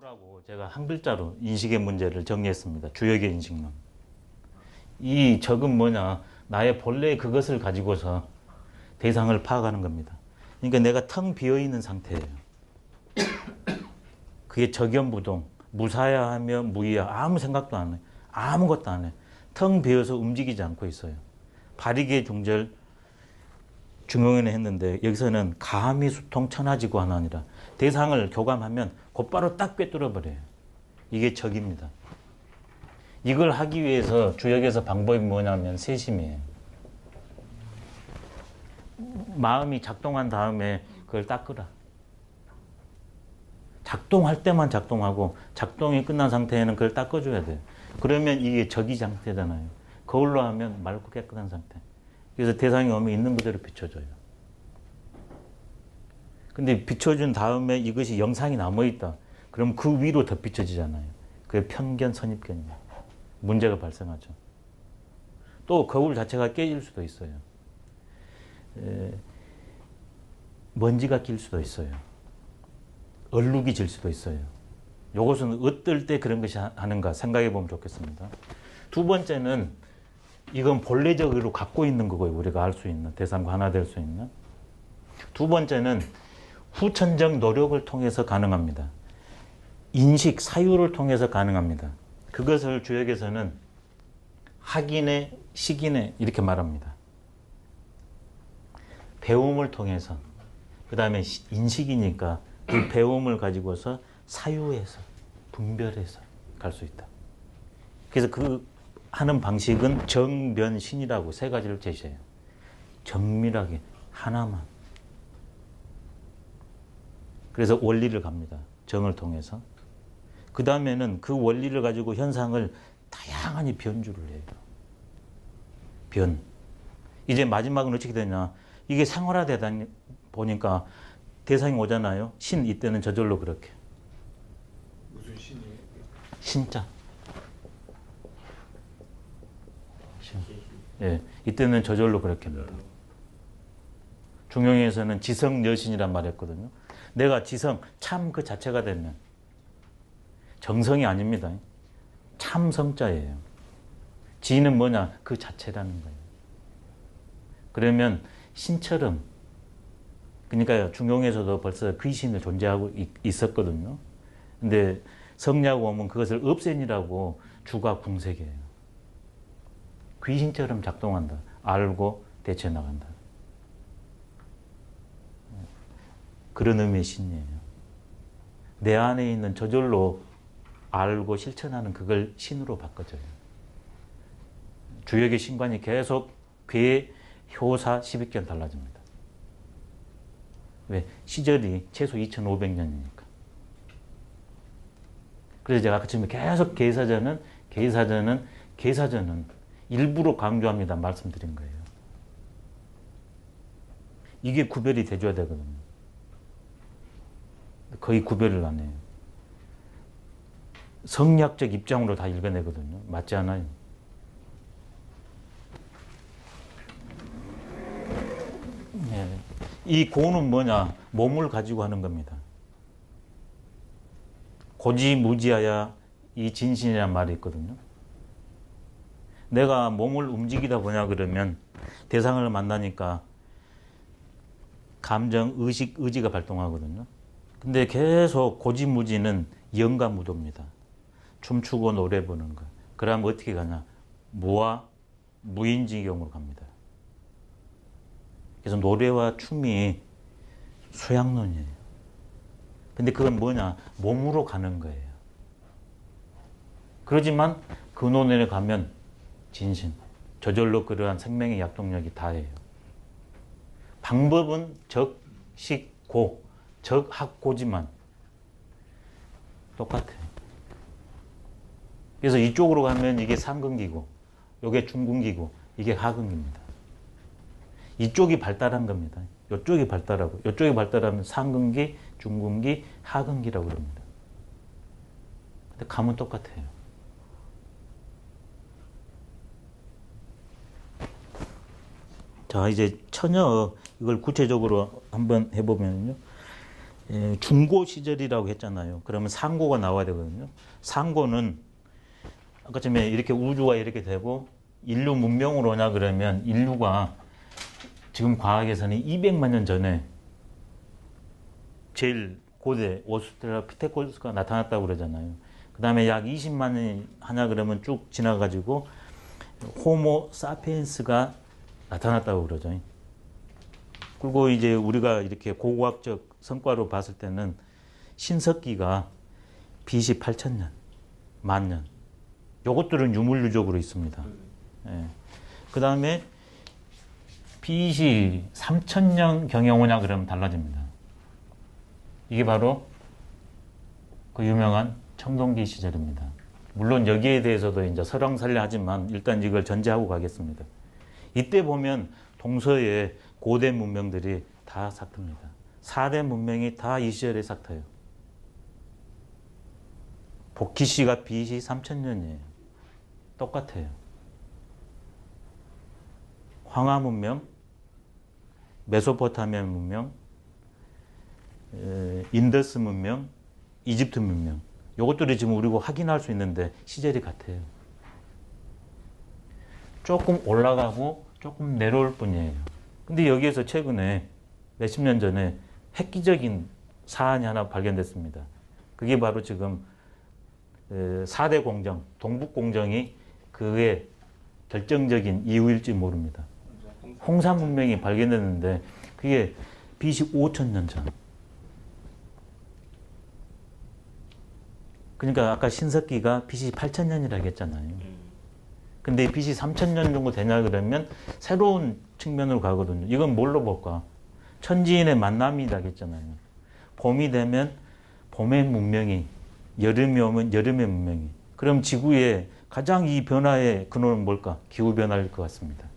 적어라고 제가 한 글자로 인식의 문제를 정리했습니다. 주역의 인식론. 이 적은 뭐냐? 나의 본래의 그것을 가지고서 대상을 파악하는 겁니다. 그러니까 내가 텅 비어있는 상태예요. 그게 적연부동, 무사야하며 무의야. 아무 생각도 안 해. 아무것도 안 해. 텅 비어서 움직이지 않고 있어요. 바리게 중절 중용연에 했는데 여기서는 가함이 수통 천하지구 하나니라. 대상을 교감하면 곧바로 딱 꿰뚫어 버려요. 이게 적입니다. 이걸 하기 위해서 주역에서 방법이 뭐냐면 세심이에요. 마음이 작동한 다음에 그걸 닦으라. 작동할 때만 작동하고 작동이 끝난 상태에는 그걸 닦아줘야 돼요. 그러면 이게 적이 상태잖아요. 거울로 하면 맑고 깨끗한 상태. 그래서 대상이 오면 있는 그대로 비춰줘요. 근데 비춰준 다음에 이것이 영상이 남아있다. 그럼 그 위로 더 비춰지잖아요. 그게 편견, 선입견이에요. 문제가 발생하죠. 또 거울 자체가 깨질 수도 있어요. 먼지가 낄 수도 있어요. 얼룩이 질 수도 있어요. 이것은 어떨 때 그런 것이 하는가 생각해 보면 좋겠습니다. 두 번째는 이건 본래적으로 갖고 있는 거고요. 우리가 알 수 있는, 대상과 하나 될 수 있는. 두 번째는 후천적 노력을 통해서 가능합니다. 인식, 사유를 통해서 가능합니다. 그것을 주역에서는 학인의, 식인의 이렇게 말합니다. 배움을 통해서, 그 다음에 인식이니까 그 배움을 가지고서 사유해서, 분별해서 갈 수 있다. 그래서 그 하는 방식은 정변신이라고 세 가지를 제시해요. 정밀하게 하나만. 그래서 원리를 갑니다. 정을 통해서. 그 다음에는 그 원리를 가지고 현상을 다양하게 변주를 해요. 변. 이제 마지막은 어떻게 되냐. 이게 생활화되다 보니까 대상이 오잖아요. 신, 이때는 저절로 그렇게. 무슨 신이에요? 신자. 신. 예, 이때는 저절로 그렇게 합니다. 중용에서는 지성여신이란 말을 했거든요. 내가 지성, 참 그 자체가 되면 정성이 아닙니다. 참성자예요. 지는 뭐냐? 그 자체라는 거예요. 그러면 신처럼, 그러니까 중용에서도 벌써 귀신을 존재하고 있었거든요. 근데 성리하고 오면 그것을 없앤이라고 주가 궁색이에요. 귀신처럼 작동한다. 알고 대처해 나간다. 그런 의미의 신이에요. 내 안에 있는 저절로 알고 실천하는 그걸 신으로 바꿔줘요. 주역의 신관이 계속 괴, 효사, 12견 달라집니다. 왜? 시절이 최소 2500년이니까. 그래서 제가 아까 처음에 계속 계사전은 일부러 강조합니다. 말씀드린 거예요. 이게 구별이 돼줘야 되거든요. 거의 구별을 안 해요. 성리학적 입장으로 다 읽어내거든요. 맞지 않아요? 네. 이 고는 뭐냐? 몸을 가지고 하는 겁니다. 고지무지하야 이 진신이라는 말이 있거든요. 내가 몸을 움직이다 보냐 그러면 대상을 만나니까 감정, 의식, 의지가 발동하거든요. 근데 계속 고지무지는 영가무도입니다. 춤추고 노래 부르는 거. 그러면 어떻게 가냐? 무와 무인지경으로 갑니다. 그래서 노래와 춤이 수양론이에요. 근데 그건 뭐냐? 몸으로 가는 거예요. 그러지만 그 논에 가면 진신, 저절로 그러한 생명의 약동력이 다해요. 방법은 적, 식, 고, 적, 학, 고지만 똑같아요. 그래서 이쪽으로 가면 이게 상근기고, 이게 중근기고, 이게 하근기입니다. 이쪽이 발달한 겁니다. 이쪽이 발달하고, 이쪽이 발달하면 상근기, 중근기, 하근기라고 그럽니다. 근데 감은 똑같아요. 자, 이제 처녀, 이걸 구체적으로 한번 해보면요. 중고 시절이라고 했잖아요. 그러면 상고가 나와야 되거든요. 상고는 아까 전에 이렇게 우주가 이렇게 되고 인류 문명으로 오냐 그러면 인류가 지금 과학에서는 200만 년 전에 제일 고대 오스트랄로피테쿠스가 나타났다고 그러잖아요. 그 다음에 약 20만 년이 하냐 그러면 쭉 지나가지고 호모 사피엔스가 나타났다고 그러죠. 그리고 이제 우리가 이렇게 고고학적 성과로 봤을 때는 신석기가 BC 8,000년, 만년. 요것들은 유물유적으로 있습니다. 예. 그 다음에 BC 3,000년 경영오냐 그러면 달라집니다. 이게 바로 그 유명한 청동기 시절입니다. 물론 여기에 대해서도 이제 설왕설래 하지만 일단 이걸 전제하고 가겠습니다. 이때 보면 동서의 고대 문명들이 다 삭틉니다. 4대 문명이 다 이 시절에 삭혀요. 복희씨가 BC 3,000년이에요. 똑같아요. 황하 문명, 메소포타미아 문명, 인더스 문명, 이집트 문명. 이것들이 지금 우리가 확인할 수 있는데 시절이 같아요. 조금 올라가고 조금 내려올 뿐이에요. 근데 여기에서 최근에 몇십 년 전에 획기적인 사안이 하나 발견됐습니다. 그게 바로 지금 4대 공정, 동북공정이 그의 결정적인 이유일지 모릅니다. 홍산 문명이 발견됐는데 그게 BC 5,000년 전. 그러니까 아까 신석기가 BC 8,000년이라고 했잖아요. 근데 BC 3,000년 정도 되냐 그러면 새로운 측면으로 가거든요. 이건 뭘로 볼까? 천지인의 만남이라고 했잖아요. 봄이 되면 봄의 문명이, 여름이 오면 여름의 문명이. 그럼 지구의 가장 이 변화의 근원은 뭘까? 기후변화일 것 같습니다.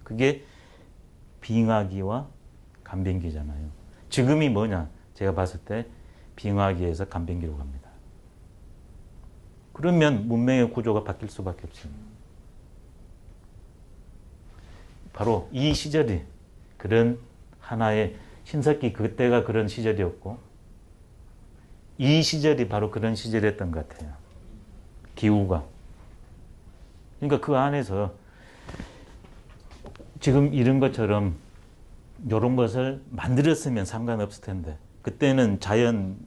그게 빙하기와 간빙기잖아요. 지금이 뭐냐? 제가 봤을 때 빙하기에서 간빙기로 갑니다. 그러면 문명의 구조가 바뀔 수밖에 없습니다. 바로 이 시절이 그런 하나의 신석기 그때가 그런 시절이었고 이 시절이 바로 그런 시절이었던 것 같아요. 기후가. 그러니까 그 안에서 지금 이런 것처럼 이런 것을 만들었으면 상관없을 텐데 그때는 자연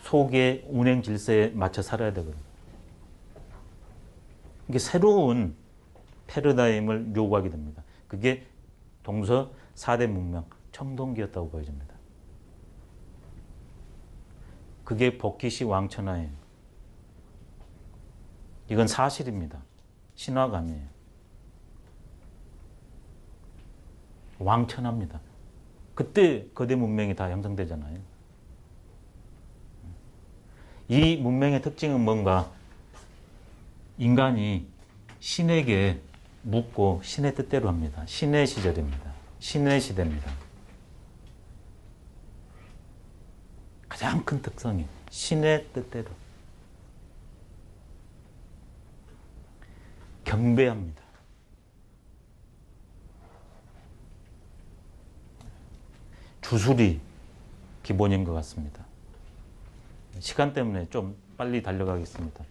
속의 운행 질서에 맞춰 살아야 되거든요. 이게 새로운 패러다임을 요구하게 됩니다. 그게 동서 4대 문명, 청동기였다고 보여집니다. 그게 복희시 왕천하예요. 이건 사실입니다. 신화감이에요. 왕천하입니다. 그때 거대 문명이 다 형성되잖아요. 이 문명의 특징은 뭔가 인간이 신에게 묻고 신의 뜻대로 합니다. 신의 시절입니다. 신의 시대입니다. 가장 큰 특성이 신의 뜻대로 경배합니다. 주술이 기본인 것 같습니다. 시간 때문에 좀 빨리 달려가겠습니다.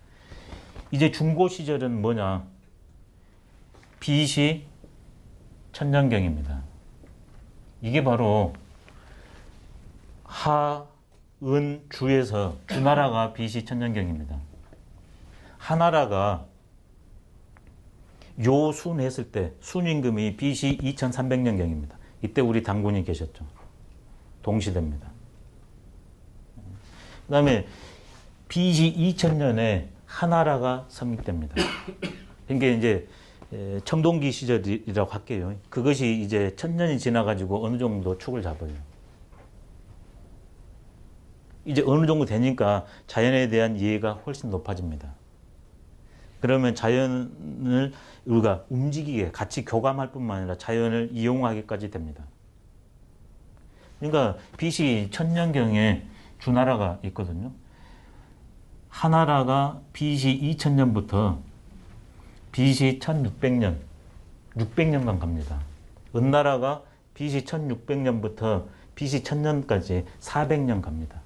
이제 중고 시절은 뭐냐? BC 천년경입니다. 이게 바로 하, 은, 주에서 주나라가 BC 천년경입니다. 하나라가 요순 했을 때 순임금이 BC 2300년경입니다. 이때 우리 당군이 계셨죠. 동시대입니다. 그 다음에 BC 2000년에 하나라가 성립됩니다. 이게 이제 청동기 시절이라고 할게요. 그것이 이제 1000년이 지나가지고 어느 정도 축을 잡아요. 이제 어느 정도 되니까 자연에 대한 이해가 훨씬 높아집니다. 그러면 자연을 우리가 움직이게 같이 교감할 뿐만 아니라 자연을 이용하기까지 됩니다. 그러니까 BC 1000년경에 주나라가 있거든요. 하나라가 BC 2000년부터 BC 1600년, 600년간 갑니다. 은나라가 BC 1600년부터 BC 1000년까지 400년 갑니다.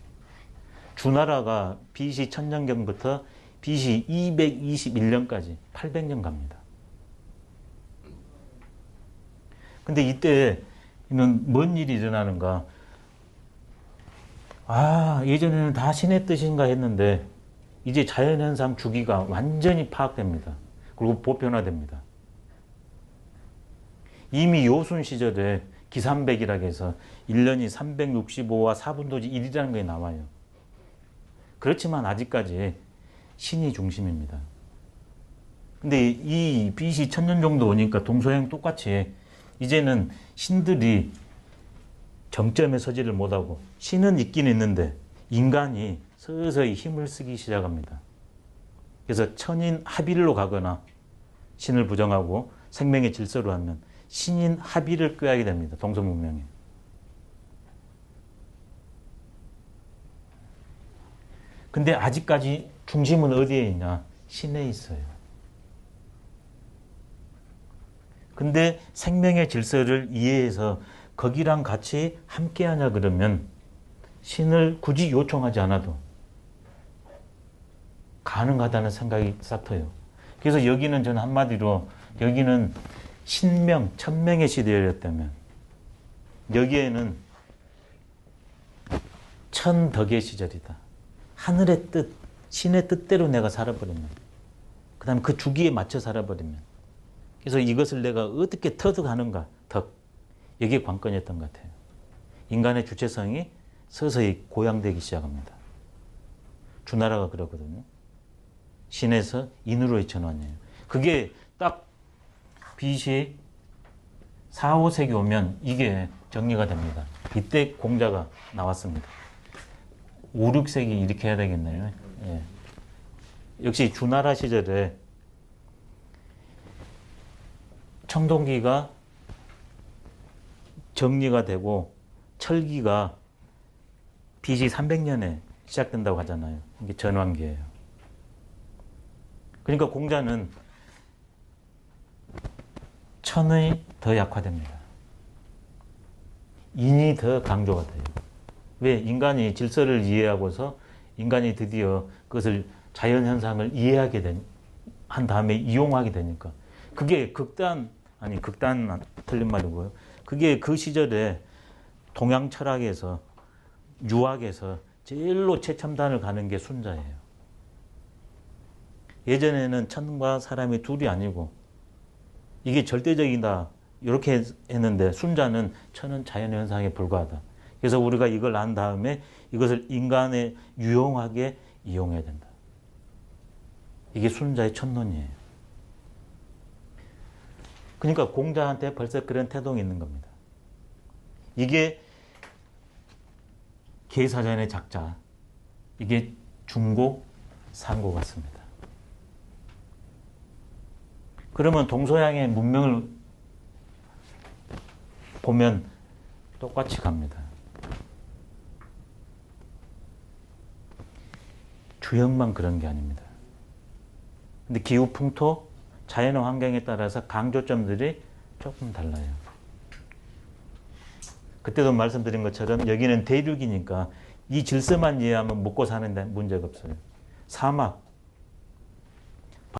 주나라가 BC 1000년경부터 BC 221년까지 800년 갑니다. 근데 이때는 뭔 일이 일어나는가? 예전에는 다 신의 뜻인가 했는데 이제 자연현상 주기가 완전히 파악됩니다. 그리고 보편화됩니다. 이미 요순 시절에 기삼백이라고 해서 1년이 365와 4분도지 1이라는 게 나와요. 그렇지만 아직까지 신이 중심입니다. 근데 이 BC 1000년 정도 오니까 동서양 똑같이 이제는 신들이 정점에 서지를 못하고 신은 있긴 있는데 인간이 서서히 힘을 쓰기 시작합니다. 그래서 천인 합일로 가거나 신을 부정하고 생명의 질서로 하면 신인 합의를 꾀하게 됩니다. 동서문명에. 근데 아직까지 중심은 어디에 있냐? 신에 있어요. 근데 생명의 질서를 이해해서 거기랑 같이 함께하냐 그러면 신을 굳이 요청하지 않아도 가능하다는 생각이 싹 터요. 그래서 여기는 저는 한마디로 여기는 신명, 천명의 시대였다면 여기에는 천덕의 시절이다. 하늘의 뜻, 신의 뜻대로 내가 살아버리면 그 다음에 그 주기에 맞춰 살아버리면 그래서 이것을 내가 어떻게 터득하는가, 덕. 이게 관건이었던 것 같아요. 인간의 주체성이 서서히 고양되기 시작합니다. 주나라가 그러거든요. 신에서 인으로의 전환이에요. 그게 딱 BC 4, 5세기 오면 이게 정리가 됩니다. 이때 공자가 나왔습니다. 5, 6세기 이렇게 해야 되겠네요. 예. 역시 주나라 시절에 청동기가 정리가 되고 철기가 BC 300년에 시작된다고 하잖아요. 이게 전환기예요. 그러니까 공자는 천의 더 약화됩니다. 인이 더 강조가 돼요. 왜? 인간이 질서를 이해하고서 인간이 드디어 그것을 자연현상을 이해하게 한 다음에 이용하게 되니까 그게 극단 틀린 말이고요. 그게 그 시절에 동양 철학에서 유학에서 제일로 최첨단을 가는 게 순자예요. 예전에는 천과 사람이 둘이 아니고 이게 절대적이다 이렇게 했는데 순자는 천은 자연현상에 불과하다. 그래서 우리가 이걸 안 다음에 이것을 인간에 유용하게 이용해야 된다. 이게 순자의 천론이에요. 그러니까 공자한테 벌써 그런 태동이 있는 겁니다. 이게 계사전의 작자, 이게 중고, 상고 같습니다. 그러면 동서양의 문명을 보면 똑같이 갑니다. 주역만 그런 게 아닙니다. 근데 기후, 풍토, 자연의 환경에 따라서 강조점들이 조금 달라요. 그때도 말씀드린 것처럼 여기는 대륙이니까 이 질서만 이해하면 먹고 사는 데 문제가 없어요. 사막,